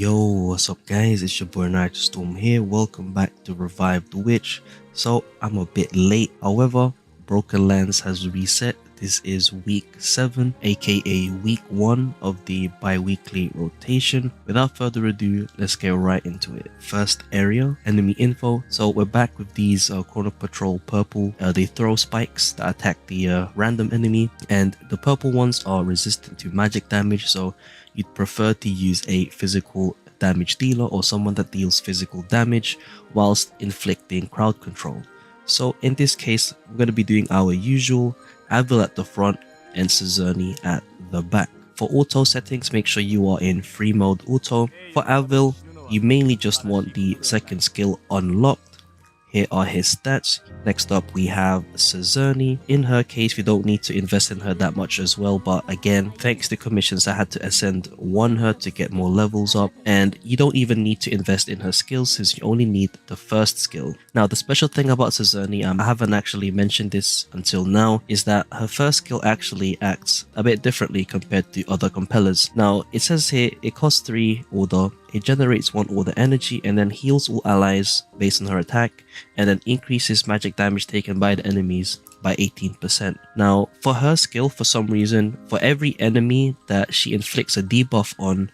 Yo, what's up guys, it's your boy Nitrostorm here. Welcome back to Revive the Witch. So I'm a bit late, however, Broken Lands has reset. This is week 7, aka week 1 of the bi-weekly rotation. Without further ado, let's get right into it. First area, enemy info. So we're back with these Chrono Patrol purple. They throw spikes that attack the random enemy, and the purple ones are resistant to magic damage, so you'd prefer to use a physical damage dealer or someone that deals physical damage whilst inflicting crowd control. So in this case, we're going to be doing our usual Avil at the front and Czerni at the back. For auto settings, make sure you are in free mode auto. For Avil, you mainly just want the second skill unlocked. Here are his stats. Next up we have Czerni. In her case, we don't need to invest in her that much as well, but again, thanks to commissions, I had to ascend her to get more levels up, and you don't even need to invest in her skills since you only need the first skill. Now the special thing about Czerni, I haven't actually mentioned this until now, is that her first skill actually acts a bit differently compared to other compellers. Now it says here it costs 3 order, it generates 1 order energy and then heals all allies based on her attack, and then increases magic damage taken by the enemies by 18%. Now for her skill, for some reason, for every enemy that she inflicts a debuff on,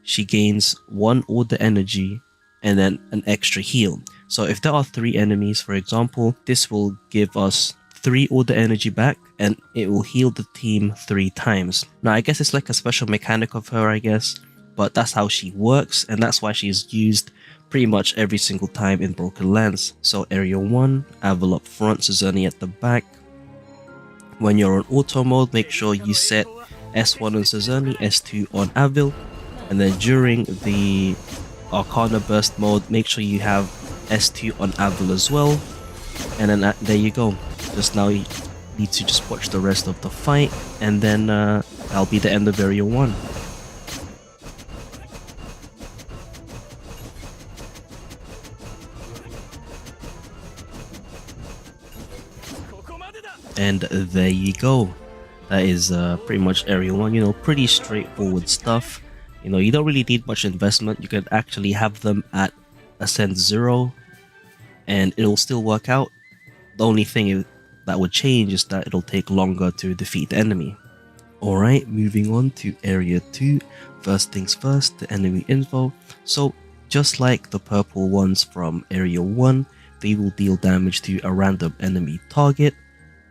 she gains 1 order energy and then an extra heal. So if there are 3 enemies, for example, this will give us 3 order energy back and it will heal the team 3 times. Now I guess it's like a special mechanic of her, I guess, but that's how she works, and that's why she's used pretty much every single time in Broken Lands. So area 1, Avil up front, Czerni at the back. When you're on auto mode, make sure you set S1 on Czerni, S2 on Avil, and then during the Arcana burst mode, make sure you have S2 on Avil as well, and then there you go. Just now you need to just watch the rest of the fight, and then that'll be the end of area 1. And there you go. That is pretty much area 1, pretty straightforward stuff. You don't really need much investment. You can actually have them at Ascend 0 and it'll still work out. The only thing that would change is that it'll take longer to defeat the enemy. Alright, moving on to area 2. First things first, the enemy info. So just like the purple ones from area 1, they will deal damage to a random enemy target.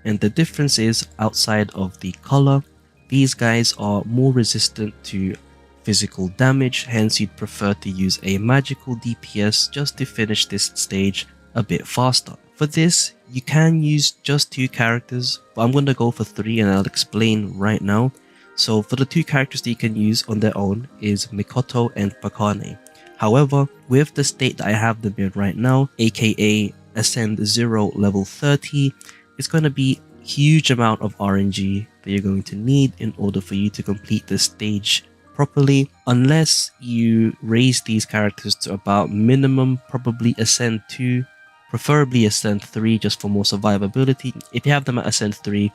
And the difference is, outside of the color, these guys are more resistant to physical damage, hence you'd prefer to use a magical DPS just to finish this stage a bit faster. For this, you can use just 2 characters, but I'm going to go for 3 and I'll explain right now. So for the 2 characters that you can use on their own is Mikoto and Pakane. However, with the state that I have them in right now, aka Ascend 0 level 30, it's going to be a huge amount of RNG that you're going to need in order for you to complete this stage properly, unless you raise these characters to about minimum probably Ascend 2, preferably Ascend 3 just for more survivability. If you have them at Ascend 3,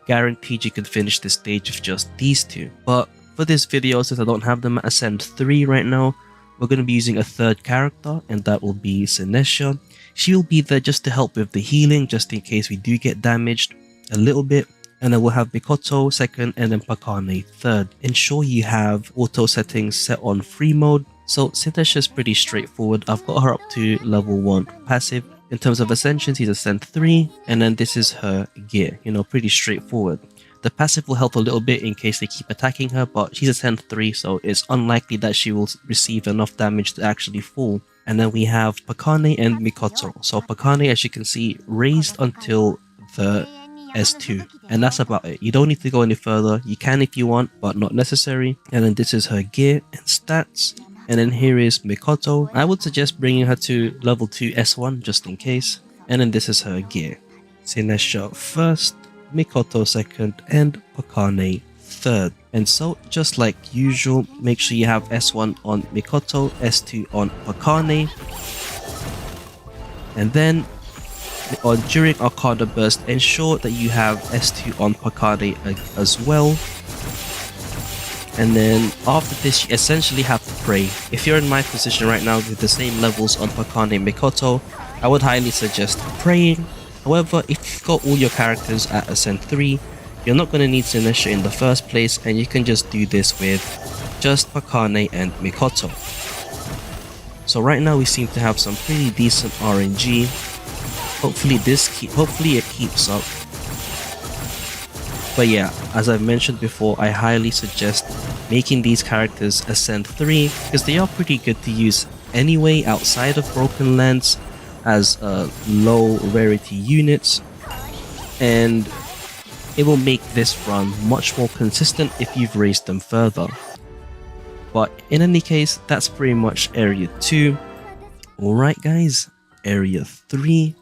guaranteed you can finish this stage with just these 2. But for this video, since I don't have them at Ascend 3 right now, we're going to be using a 3rd character, and that will be Sinesha. She will be there just to help with the healing, just in case we do get damaged a little bit. And then we'll have Mikoto 2nd and then Pakane 3rd. Ensure you have auto settings set on free mode. So Sinesha is pretty straightforward. I've got her up to level 1 passive. In terms of ascension, she's Ascend 3, and then this is her gear. Pretty straightforward. The passive will help a little bit in case they keep attacking her, but she's Ascend 3, so it's unlikely that she will receive enough damage to actually fall. And then we have Pakane and Mikoto. So Pakane, as you can see, raised until the S2, and that's about it. You don't need to go any further. You can if you want, but not necessary. And then this is her gear and stats. And then here is Mikoto. I would suggest bringing her to level 2 S1 just in case. And then this is her gear. Sinesha 1st, Mikoto 2nd, and Pakane 3rd. And so, just like usual, make sure you have S1 on Mikoto, S2 on Pakane, and then during Arcana burst, ensure that you have S2 on Pakane as well. And then after this, you essentially have to pray. If you're in my position right now with the same levels on Pakane Mikoto, I would highly suggest praying. However, if you've got all your characters at Ascent 3, you're not going to need Sinistra in the first place, and you can just do this with just Pakane and Mikoto. So right now we seem to have some pretty decent RNG. Hopefully it keeps up. But yeah, as I've mentioned before, I highly suggest making these characters Ascent 3 because they are pretty good to use anyway outside of Broken Lands as low rarity units, and it will make this run much more consistent if you've raised them further. But in any case, that's pretty much Area 2. Alright guys, Area 3.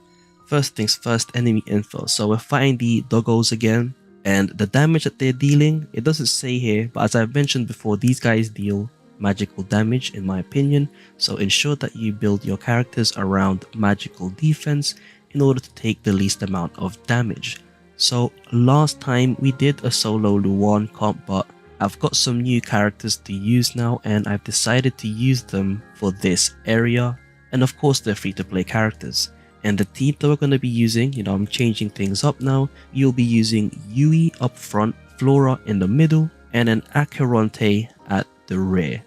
First things first, enemy info. So we're fighting the doggos again, and the damage that they're dealing, it doesn't say here, but as I've mentioned before, these guys deal magical damage in my opinion, so ensure that you build your characters around magical defense in order to take the least amount of damage. So last time we did a solo Luan comp, but I've got some new characters to use now, and I've decided to use them for this area, and of course they're free to play characters. And the team that we're going to be using, I'm changing things up now. You'll be using Yui up front, Flora in the middle, and an Acheronte at the rear.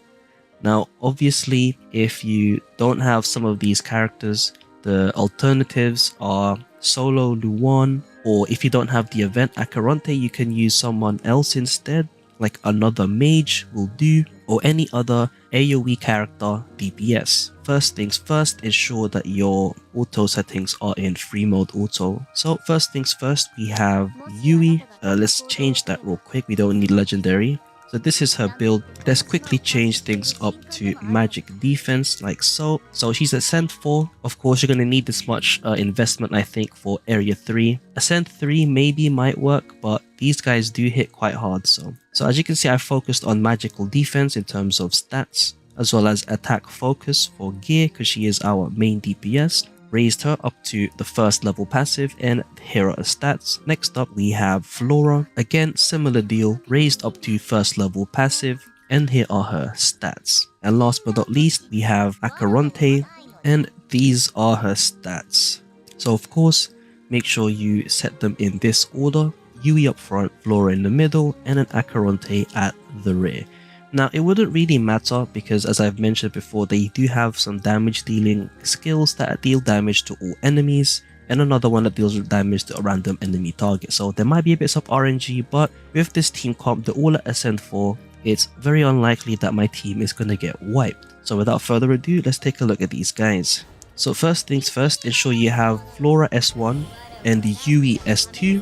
Now obviously if you don't have some of these characters, the alternatives are solo Luan, or if you don't have the event Acheronte, you can use someone else instead, like another mage will do, or any other AoE character DPS. First things first, ensure that your auto settings are in free mode auto. So first things first, we have Yui. Let's change that real quick, we don't need legendary. So this is her build. Let's quickly change things up to magic defense like so. So she's Ascent 4. Of course you're going to need this much investment I think for Area 3. Ascent 3 maybe might work, but these guys do hit quite hard. So as you can see, I focused on magical defense in terms of stats, as well as attack focus for gear because she is our main DPS. Raised her up to the first level passive, and here are her stats. Next up we have Flora, again similar deal, raised up to first level passive, and here are her stats. And last but not least we have Acheronte, and these are her stats. So of course make sure you set them in this order: Yui up front, Flora in the middle, and an Acheronte at the rear. Now it wouldn't really matter because, as I've mentioned before, they do have some damage dealing skills that deal damage to all enemies, and another one that deals with damage to a random enemy target. So there might be a bit of RNG, but with this team comp, they're all at Ascent 4, it's very unlikely that my team is going to get wiped. So without further ado, let's take a look at these guys. So first things first, ensure you have Flora S1 and the Yui S2,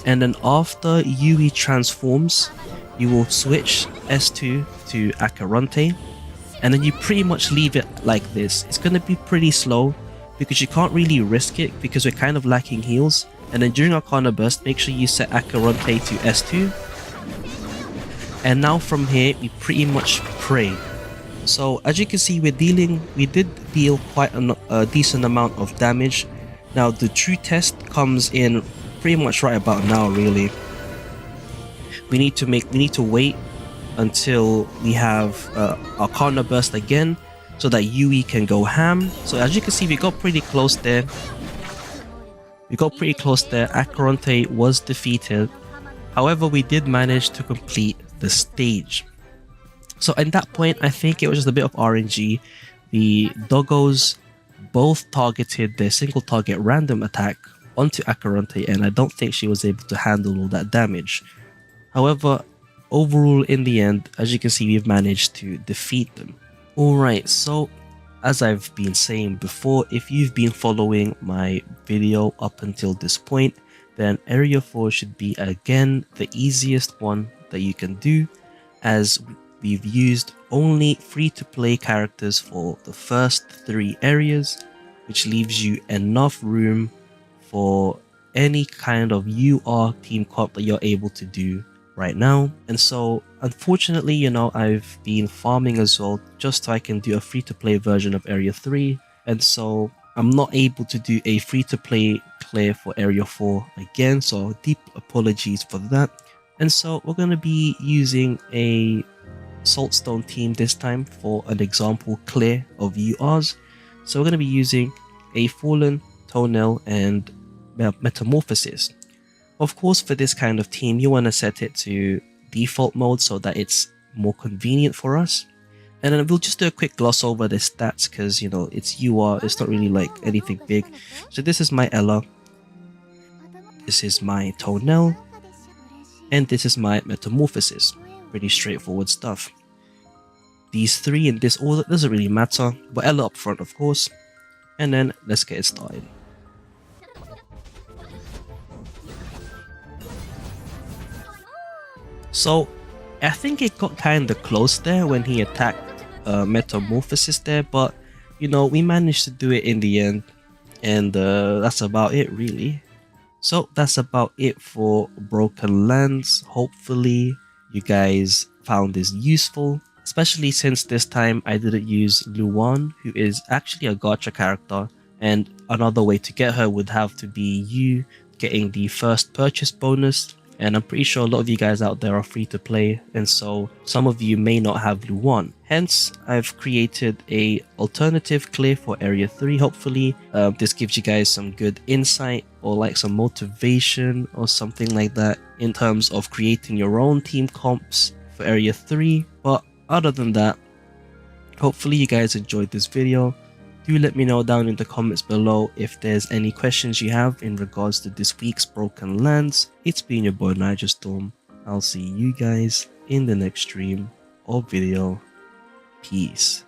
and then after Yui transforms, you will switch S2 to Acheronte, and then you pretty much leave it like this. It's going to be pretty slow because you can't really risk it because we're kind of lacking heals. And then during Arcana Burst, make sure you set Acheronte to S2, and now from here we pretty much pray. So as you can see, we did deal quite a decent amount of damage. Now the true test comes in pretty much right about now really. We need to wait until we have Arcana Burst again so that Yui can go ham. So as you can see, we got pretty close there. Acheronte was defeated. However, we did manage to complete the stage. So at that point, I think it was just a bit of RNG. The doggos both targeted their single target random attack onto Acheronte, and I don't think she was able to handle all that damage. However, overall in the end, as you can see, we've managed to defeat them. Alright, so as I've been saying before, if you've been following my video up until this point, then Area 4 should be again the easiest one that you can do, as we've used only free-to-play characters for the first 3 areas, which leaves you enough room for any kind of UR team comp that you're able to do right now. And so unfortunately, I've been farming as well just so I can do a free-to-play version of Area 3, and so I'm not able to do a free-to-play clear for Area 4 again, so deep apologies for that. And so we're going to be using a Saltstone team this time for an example clear of URs. So we're going to be using a Fallen, Toenail, and Metamorphosis. Of course, for this kind of team, you want to set it to default mode so that it's more convenient for us. And then we'll just do a quick gloss over the stats because, you know, it's UR, it's not really like anything big. So this is my Ella, this is my Toenail, and this is my Metamorphosis. Pretty straightforward stuff. These three in this order doesn't really matter, but Ella up front of course. And then let's get it started. So I think it got kinda close there when he attacked Metamorphosis there, but you know, we managed to do it in the end, and that's about it really. So that's about it for Broken Lands. Hopefully you guys found this useful, especially since this time I didn't use Luan, who is actually a gacha character, and another way to get her would have to be you getting the first purchase bonus. And I'm pretty sure a lot of you guys out there are free to play, and so some of you may not have Luan. Hence, I've created a alternative clear for Area 3. Hopefully, this gives you guys some good insight or like some motivation or something like that in terms of creating your own team comps for Area 3. But other than that, hopefully you guys enjoyed this video. Do let me know down in the comments below if there's any questions you have in regards to this week's Broken Lands. It's been your boy Nitrostorm. I'll see you guys in the next stream or video. Peace.